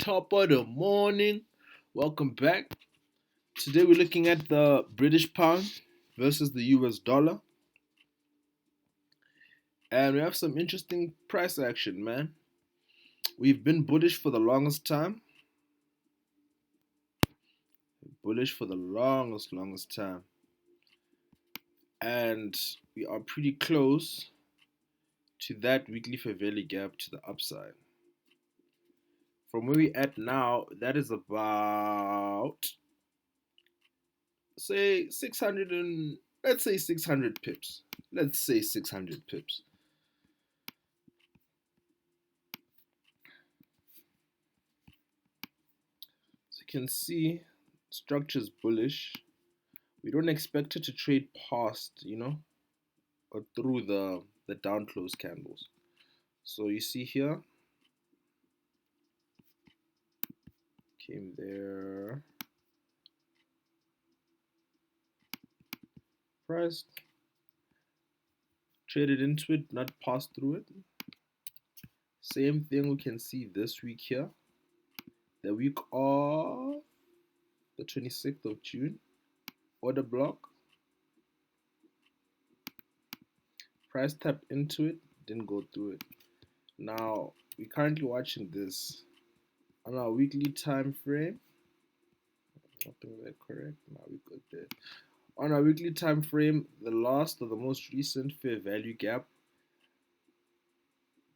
Top of the morning. Welcome back. Today we're looking at the British pound versus the US dollar. And we have some interesting price action, man. We've been bullish for the longest time. Bullish for the longest time. And we are pretty close to that weekly fair value gap to the upside. From where we're at now, that is about say 600 and let's say 600 pips. Let's say 600 pips. So you can see structure's bullish. We don't expect it to trade past, or through the down close candles. So you see here, came there, priced, traded into it, not passed through it. Same thing we can see this week here. The week of the 26th of June, order block, price tapped into it, didn't go through it. Now we're currently watching this on our weekly time frame. I think they're correct. Now we got there. On our weekly time frame, the last or the most recent fair value gap,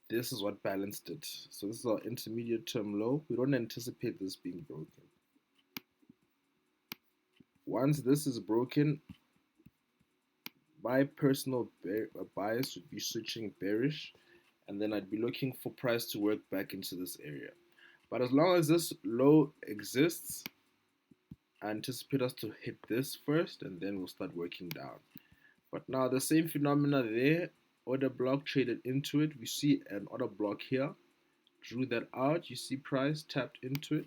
this is what balanced it. So this is our intermediate term low. We don't anticipate this being broken. Once this is broken, my personal bias would be switching bearish, and then I'd be looking for price to work back into this area. But as long as this low exists, I anticipate us to hit this first, and then we'll start working down. But now the same phenomena there, order block traded into it. We see an order block here, drew that out. You see price tapped into it.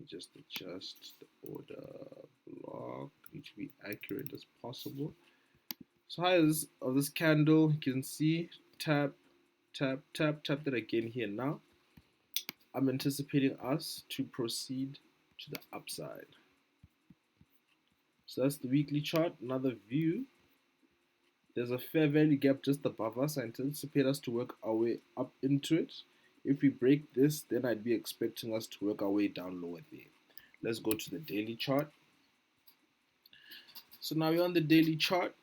Just adjust the order block, need to be accurate as possible. So highs of this candle, you can see tap it again here. Now I'm anticipating us to proceed to the upside. So that's the weekly chart. Another view, there's a fair value gap just above us. I anticipate us to work our way up into it. If we break this, then I'd be expecting us to work our way down lower there. Let's go to the daily chart. So now we're on the daily chart.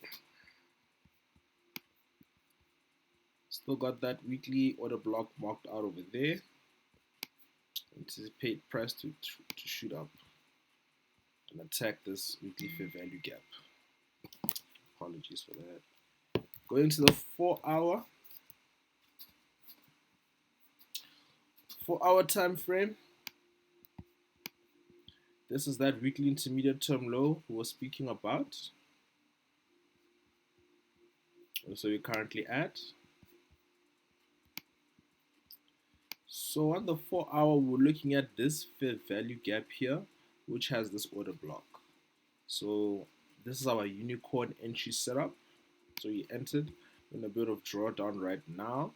Still got that weekly order block marked out over there. Anticipate price to shoot up and attack this weekly fair value gap. Apologies for that. Going to the 4 hour. 4 hour time frame. This is that weekly intermediate term low we were speaking about. So we're currently at. So on the 4 hour, we're looking at this fair value gap here, which has this order block. So this is our unicorn entry setup. So we entered in a bit of drawdown right now.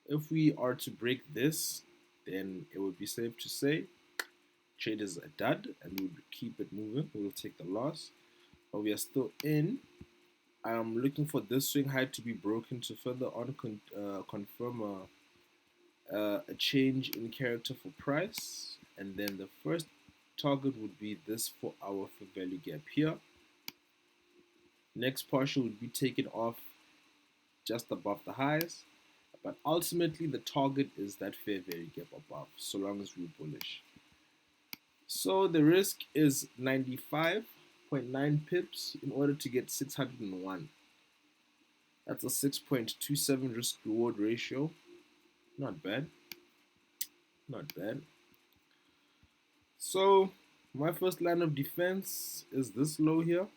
If we are to break this, then it would be safe to say trade is a dud and we'll keep it moving. We'll take the loss, but we are still in. I'm looking for this swing high to be broken to further on confirm a change in character for price, and then the first target would be this 4 hour fair value gap here. Next partial would be taken off just above the highs, but ultimately the target is that fair value gap above, so long as we're bullish. So the risk is 95.9 pips in order to get 601. That's a 6.27 risk reward ratio. Not bad. Not bad. So my first line of defense is this low here.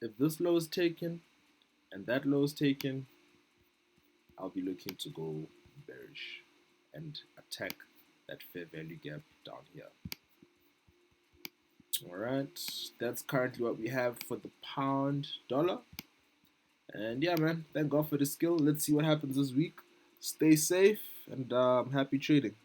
If this low is taken and that low is taken, I'll be looking to go bearish and attack that fair value gap down here. Alright, that's currently what we have for the pound dollar. And yeah, man, thank God for the skill. Let's see what happens this week. Stay safe and happy trading.